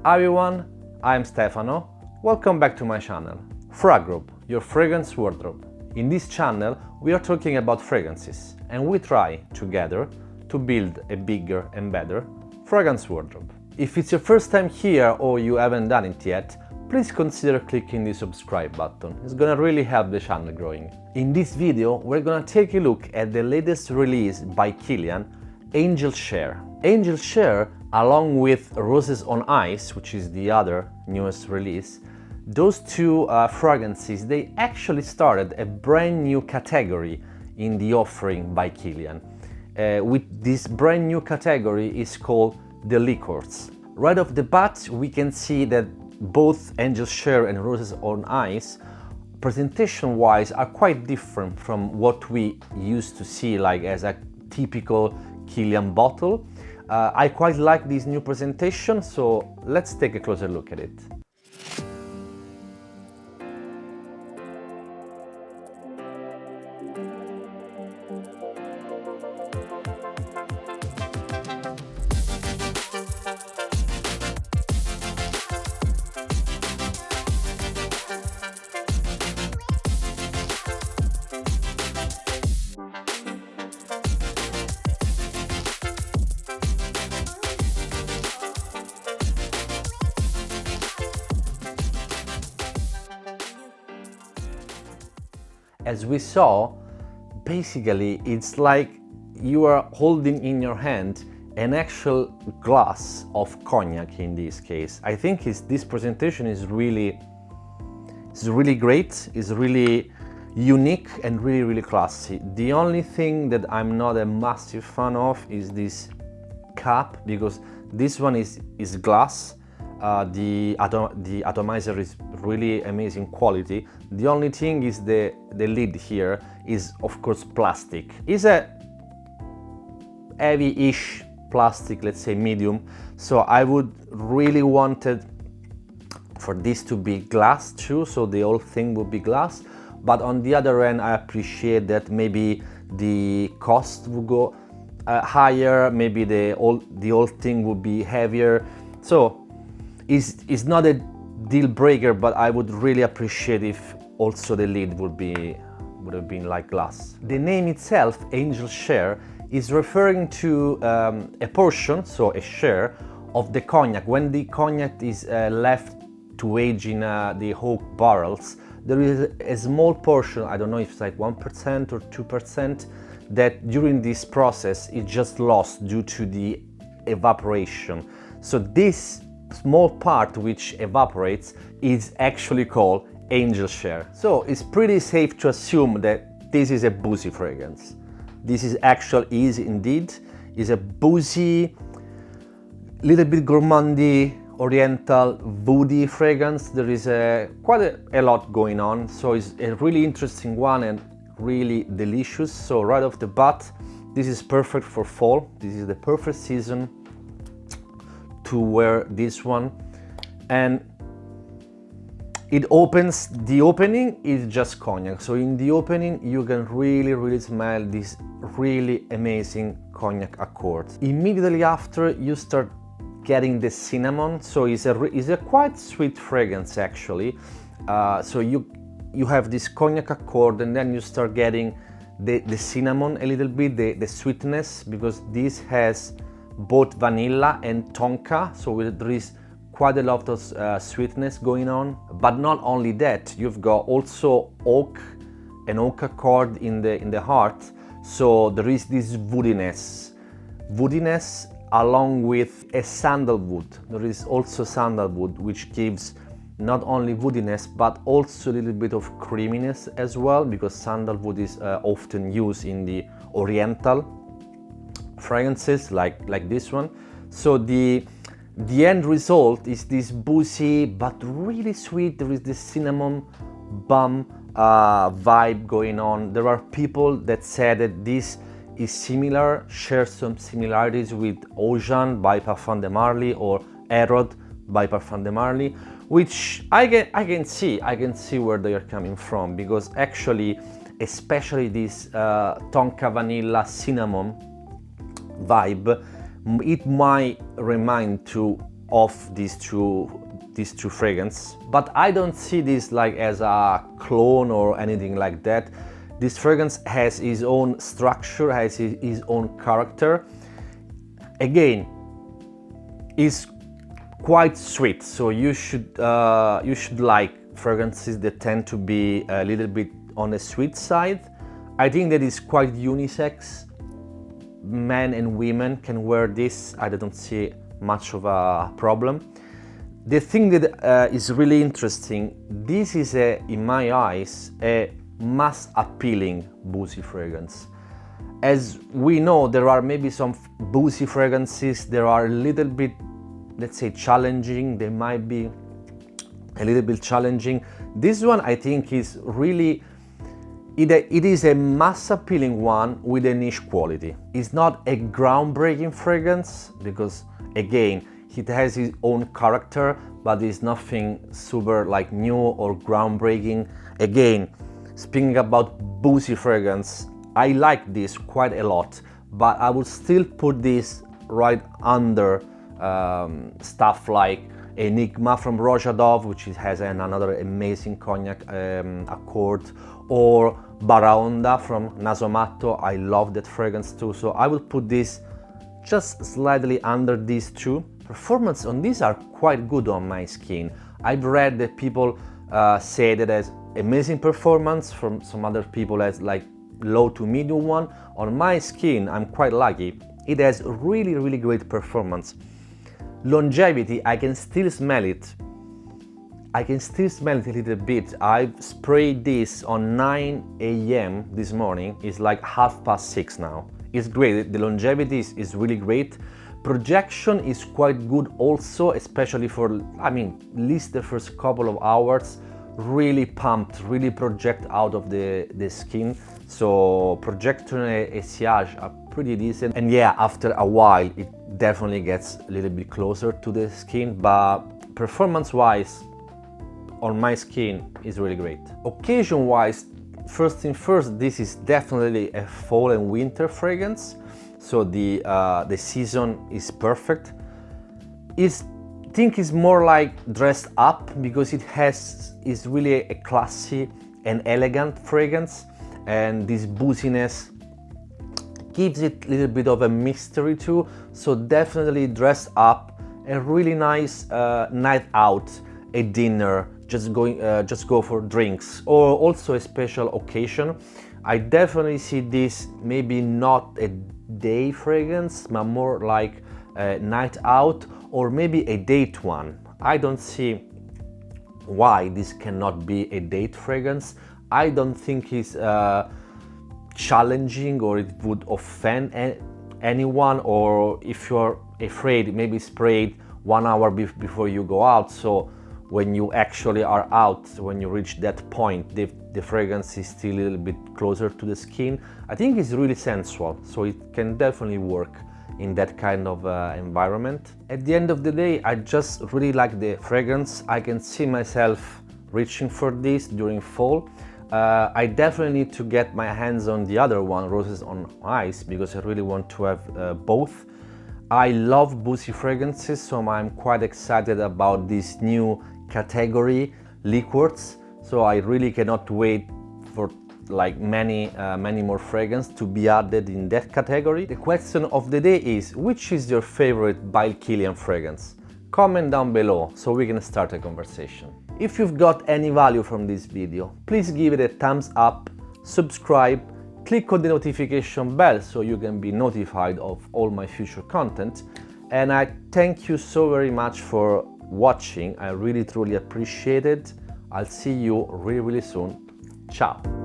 Hi everyone, I'm Stefano. Welcome back to my channel, FragRobe, your fragrance wardrobe. In this channel, we are talking about fragrances and we try, together, to build a bigger and better fragrance wardrobe. If it's your first time here or you haven't done it yet, please consider clicking the subscribe button. It's gonna really help the channel growing. In this video, we're gonna take a look at the latest release by Kilian, Angel Share. Angel Share, along with Roses on Ice, which is the other newest release, those two fragrances, they actually started a brand new category in the offering by Kilian. With this brand new category is called the liqueurs. Right off the bat, we can see that both Angel Share and Roses on Ice, presentation-wise, are quite different from what we used to see like as a typical Kilian bottle. I quite like this new presentation, so let's take a closer look at it. As we saw, basically it's like you are holding in your hand an actual glass of cognac in this case. I think this presentation is really great, is really unique and really classy. The only thing that I'm not a massive fan of is this cap, because this one is glass. The atomizer is really amazing quality. The only thing is the lid here is of course plastic. It's a heavy-ish plastic, let's say medium. So I would really wanted for this to be glass too, so the whole thing would be glass. But on the other end, I appreciate that maybe the cost would go higher, maybe the whole thing would be heavier. So it's not a deal breaker, but I would really appreciate if also the lid would have been like glass. The name itself, Angel Share, is referring to a portion, so a share of the cognac. When the cognac is left to age in the oak barrels, there is a small portion, I don't know if it's like 1% or 2%, that during this process is just lost due to the evaporation. So this small part which evaporates is actually called Angel Share. So it's pretty safe to assume that this is a boozy fragrance. This is indeed a boozy, little bit gourmandy, oriental, woody fragrance. There is quite a lot going on, so it's a really interesting one and really delicious. So right off the bat, this is perfect for fall. This is the perfect season to wear this one. And it opens, the opening is just cognac. So in the opening, you can really smell this really amazing cognac accord. Immediately after, you start getting the cinnamon. So it's a quite sweet fragrance actually. So you have this cognac accord, and then you start getting the cinnamon a little bit, the sweetness, because this has both vanilla and tonka, so there is quite a lot of sweetness going on. But not only that, you've got also an oak accord in the heart, so there is this woodiness along with a sandalwood. There is also sandalwood, which gives not only woodiness but also a little bit of creaminess as well, because sandalwood is often used in the oriental fragrances like this one. So the end result is this boozy but really sweet. There is this cinnamon bum vibe going on. There are people that say that this is similar, shares some similarities with Ocean by Parfum de Marly or Erod by Parfum de Marly, which I can see where they are coming from, because actually, especially this tonka vanilla cinnamon vibe, it might remind to off these two fragrances. But I don't see this like as a clone or anything like that. This fragrance has its own structure, has its own character. Again, it's quite sweet, so you should like fragrances that tend to be a little bit on the sweet side. I think that is quite unisex. Men and women can wear this. I don't see much of a problem. The thing that is really interesting, this is in my eyes, a mass appealing Boozy fragrance. As we know, there are maybe some Boozy fragrances that are a little bit, let's say, challenging. They might be a little bit challenging. This one, I think, is really, it is a mass appealing one with a niche quality. It's not a groundbreaking fragrance because, again, it has its own character, but it's nothing super like new or groundbreaking. Again, speaking about Boozy fragrance, I like this quite a lot, but I would still put this right under stuff like Enigma from Rojadov, which has another amazing cognac accord, or Baraonda from Nasomatto. I love that fragrance too, so I will put this just slightly under these two. Performance on these are quite good on my skin. I've read that people say that has amazing performance, from some other people as like low to medium one. On my skin, I'm quite lucky. It has really great performance. Longevity, I can still smell it. I can still smell it a little bit. I've sprayed this on 9 a.m. this morning. It's like 6:30 now. It's great. The longevity is really great. Projection is quite good also, especially for, I mean, at least the first couple of hours. Really pumped, really project out of the skin. So projection and sillage are pretty decent. And yeah, after a while, it definitely gets a little bit closer to the skin, but performance-wise, on my skin, is really great. Occasion-wise, first thing first, this is definitely a fall and winter fragrance. So the season is perfect. I think it's more like dressed up because it's really a classy and elegant fragrance, and this booziness gives it a little bit of a mystery too. So definitely dressed up, a really nice night out, a dinner, just go for drinks, or also a special occasion. I definitely see this maybe not a day fragrance, but more like a night out or maybe a date one. I don't see why this cannot be a date fragrance. I don't think it's challenging or it would offend anyone, or if you're afraid, maybe spray it 1 hour before you go out, so when you actually are out, when you reach that point, the fragrance is still a little bit closer to the skin. I think it's really sensual, so it can definitely work in that kind of environment. At the end of the day, I just really like the fragrance. I can see myself reaching for this during fall. I definitely need to get my hands on the other one, Roses on Ice, because I really want to have both. I love Boozy fragrances, so I'm quite excited about this new category, liqueurs. So I really cannot wait for like many more fragrances to be added in that category. The question of the day is, which is your favorite by Kilian fragrance? Comment down below so we can start a conversation. If you've got any value from this video, please give it a thumbs up, subscribe, click on the notification bell so you can be notified of all my future content. And I thank you so very much for watching. I really truly appreciate it. I'll see you really soon. Ciao.